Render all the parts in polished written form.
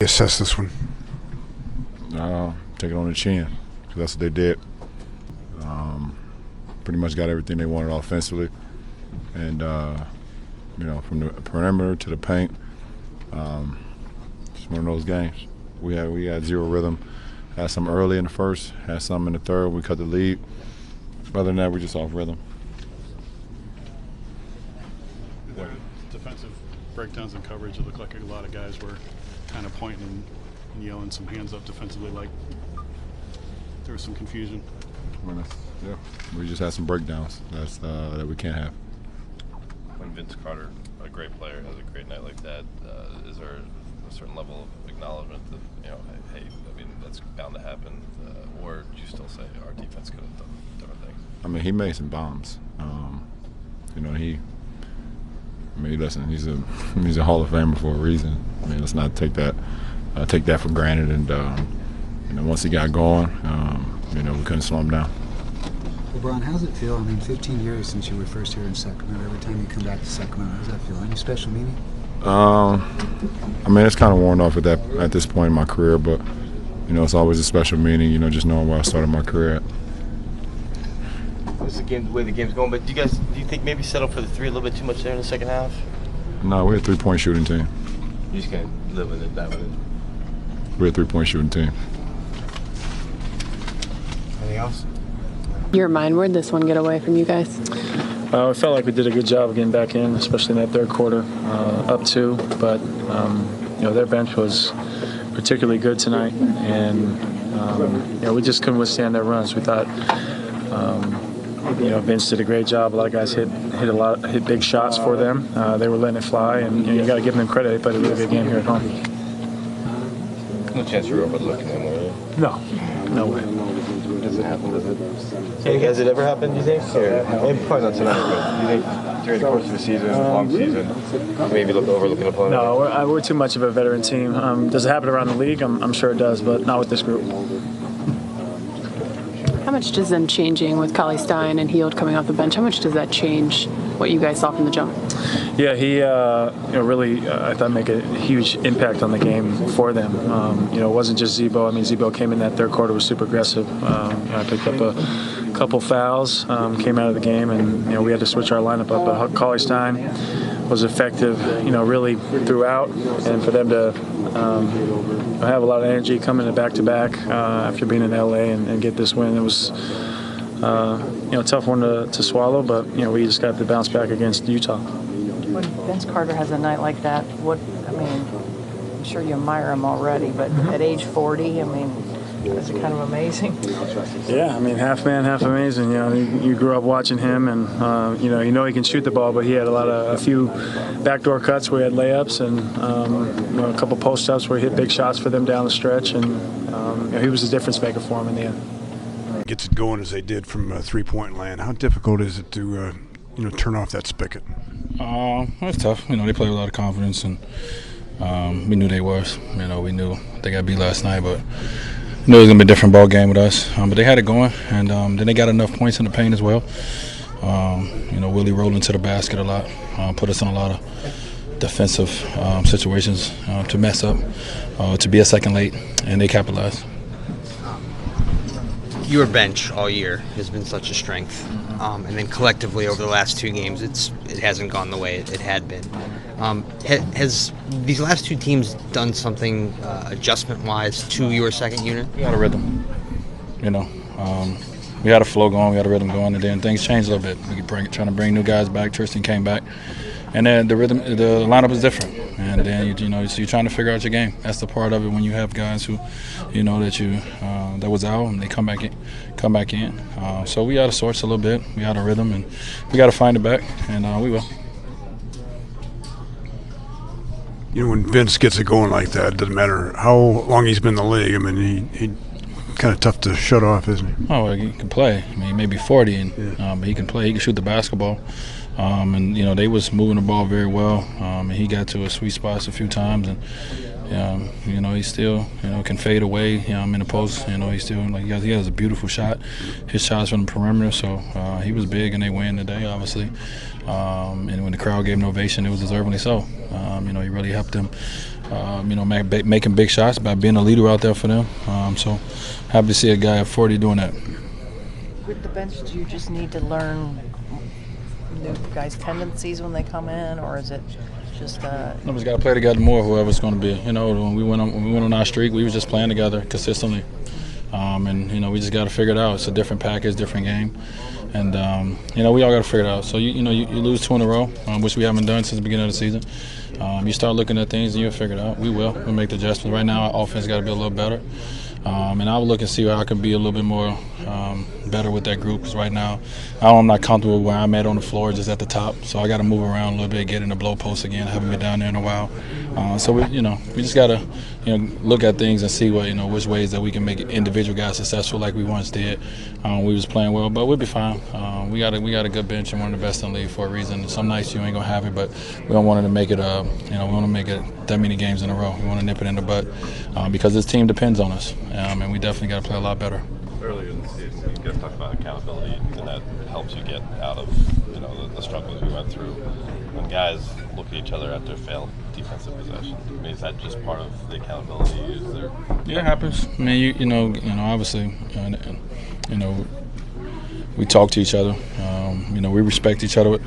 Assess this one. Take it on the chin, because that's what they did. Pretty much got everything they wanted offensively, and from the perimeter to the paint. Just one of those games. We had zero rhythm. Had some early in the first, had some in the third. We cut the lead. Other than that, we just off rhythm. Defensive breakdowns and coverage. It looked like a lot of guys were kind of pointing and yelling some hands up defensively, like there was some confusion. Yeah, we just had some breakdowns that we can't have. When Vince Carter, a great player, has a great night like that, is there a certain level of acknowledgement that, hey, I mean, that's bound to happen, or do you still say our defense could have done different things? I mean, he made some bombs. Listen, he's a Hall of Famer for a reason. I mean, let's not take that for granted. And once he got going, we couldn't slow him down. LeBron, how does it feel? I mean, 15 years since you were first here in Sacramento. Every time you come back to Sacramento, how does that feel? Any special meaning? I mean, it's kind of worn off at this point in my career, but it's always a special meaning. Just knowing where I started my career at. It's the way the game's going, but do you think maybe settle for the three a little bit too much there in the second half? No, we're a three-point shooting team. You just can't live with it, that with it. We're a three-point shooting team. Anything else? Your mind, where'd this one get away from you guys? I felt like we did a good job of getting back in, especially in that third quarter, up two. But their bench was particularly good tonight, and we just couldn't withstand their runs. We thought, Vince did a great job. A lot of guys hit big shots for them. They were letting it fly, and you got to give them credit. They played a really good game here at home. No chance you were overlooking them, were you? No way. Doesn't happen, does it? Has it ever happened, do you think? Maybe probably not tonight, but do you think during the course of the season, long season, maybe overlooking an opponent? No, we're too much of a veteran team. Does it happen around the league? I'm sure it does, but not with this group. How much does them changing with Cauley Stein and Hield coming off the bench, how much does that change what you guys saw from the jump? Yeah, he really, I thought, make a huge impact on the game for them. It wasn't just Zebo. I mean, Zebo came in that third quarter, was super aggressive. I picked up a couple fouls, came out of the game, and we had to switch our lineup up. But Cauley Stein was effective, really throughout, and for them to have a lot of energy coming to back-to-back after being in LA and get this win, it was a tough one to swallow, but we just got to bounce back against Utah. When Vince Carter has a night like that, I'm sure you admire him already, but at age 40, is it kind of amazing? Yeah, half man, half amazing. You grew up watching him, and he can shoot the ball, but he had a few backdoor cuts where he had layups, and a couple post ups where he hit big shots for them down the stretch, and he was a difference maker for him in the end. Gets it going as they did from three-point land. How difficult is it to turn off that spigot? It's tough. They play with a lot of confidence, and we knew they was. We knew they got beat last night, but knew it was gonna be a different ball game with us. But they had it going, and then they got enough points in the paint as well. Willie rolled into the basket a lot, put us in a lot of defensive situations to mess up, to be a second late, and they capitalized. Your bench all year has been such a strength, and then collectively over the last two games, it hasn't gone the way it had been. Has these last two teams done something adjustment-wise to your second unit? We had a rhythm, we had a flow going, we had a rhythm going, and then things changed a little bit. We trying to bring new guys back. Tristan came back, and then the lineup is different. And then so you're trying to figure out your game. That's the part of it when you have guys who, that was out and they come back in. So we got to source a little bit. We got a rhythm, and we got to find it back, and we will. When Vince gets it going like that, it doesn't matter how long he's been in the league. He kind of tough to shut off, isn't he? Oh, well, he can play. He may be 40, but he can play. He can shoot the basketball. And they was moving the ball very well. And he got to a sweet spot a few times, and he still can fade away. In the post. He still he has a beautiful shot. His shots from the perimeter. So he was big, and they win today, obviously. And when the crowd gave him an ovation, it was deservingly so. He really helped them making big shots, by being a leader out there for them. So happy to see a guy at 40 doing that. With the bench, do you just need to learn new guys' tendencies when they come in, or is it just Nobody's got to play together more, whoever's going to be. When we went on our streak, we was just playing together consistently. And we just got to figure it out. It's a different package, different game. And, we all got to figure it out. So, you lose 2 in a row, which we haven't done since the beginning of the season. You start looking at things and you'll figure it out. We will. We'll make the adjustments. Right now, our offense got to be a little better. And I'll look and see how I can be a little bit more better with that group, because right now I'm not comfortable where I'm at on the floor, just at the top. So I got to move around a little bit, get in the blow post again. I haven't been down there in a while. So we just got to look at things and see which ways that we can make individual guys successful like we once did. We was playing well, but we'll be fine. We got a good bench and one of the best in the league for a reason. Some nights you ain't gonna have it, but we don't want to make it. We want to make it that many games in a row. We want to nip it in the bud because this team depends on us, and we definitely got to play a lot better. Earlier in the season, you guys talked about accountability, and that helps you get out of the struggles we went through. When guys look at each other after failed defensive possession, I mean, is that just part of the accountability? Is there? Yeah, it happens. I mean, obviously, we talk to each other. We respect each other.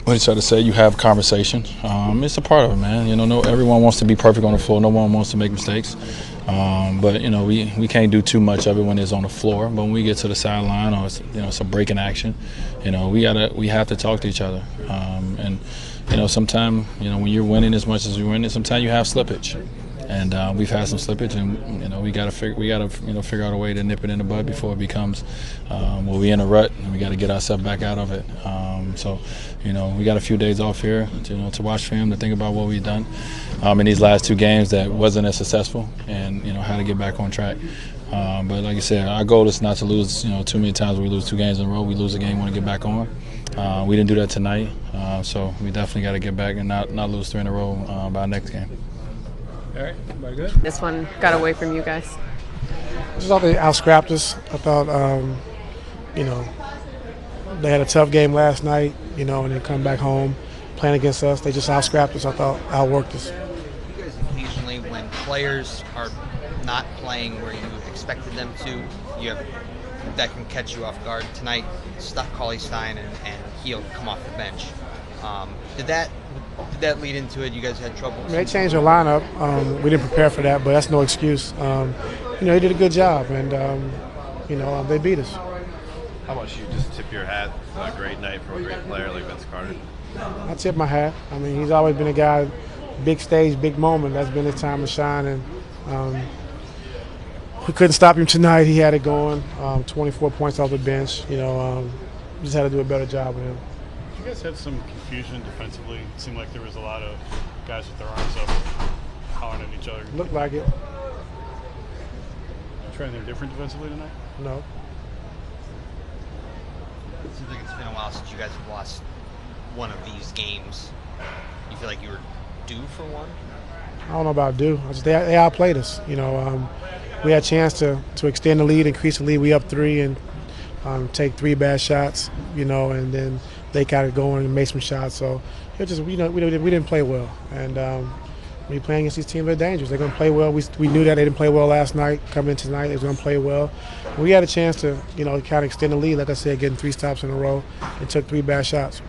What each other say, you have conversation. It's a part of it, man. Everyone wants to be perfect on the floor. No one wants to make mistakes. But we can't do too much of it when it's on the floor. But when we get to the sideline or it's a break in action, we have to talk to each other. And sometimes when you're winning as much as you're winning, sometimes you have slippage. And we've had some slippage, and we got to figure out a way to nip it in the bud before it becomes we're in a rut, and we got to get ourselves back out of it. So we got a few days off here to watch film, to think about what we've done in these last 2 games that wasn't as successful, and how to get back on track. But like I said, our goal is not to lose too many times. We lose 2 games in a row. We lose a game, want to get back on. We didn't do that tonight, so we definitely got to get back and not lose 3 in a row by our next game. All right, very good. This one got away from you guys. I just thought they out-scrapped us. I thought, they had a tough game last night, and then come back home playing against us. They just out-scrapped us. I thought outworked us. You guys occasionally, when players are not playing where you expected them to, that can catch you off guard. Tonight, Cauley Stein and Hield come off the bench. Did that lead into it? You guys had trouble? They changed their lineup. We didn't prepare for that, but that's no excuse. They did a good job, and they beat us. How about you just tip your hat? A great night from a great player like Vince Carter. I tip my hat. I mean, he's always been a guy, big stage, big moment. That's been his time to shine, and we couldn't stop him tonight. He had it going. 24 points off the bench. Just had to do a better job with him. You guys had some confusion defensively. It seemed like there was a lot of guys with their arms up, hollering at each other. Looked like it. Did you try anything different defensively tonight? No. It seems like it's been a while since you guys have lost one of these games. You feel like you were due for one? I don't know about due. They outplayed us. We had a chance to extend the lead, increase the lead. We up 3 and take 3 bad shots, and then they got it going and made some shots. So it just we didn't play well. And when you're playing against these teams, they're dangerous. They're going to play well. We knew that they didn't play well last night. Coming in tonight, they're going to play well. We had a chance to kind of extend the lead, like I said, getting 3 stops in a row and took 3 bad shots.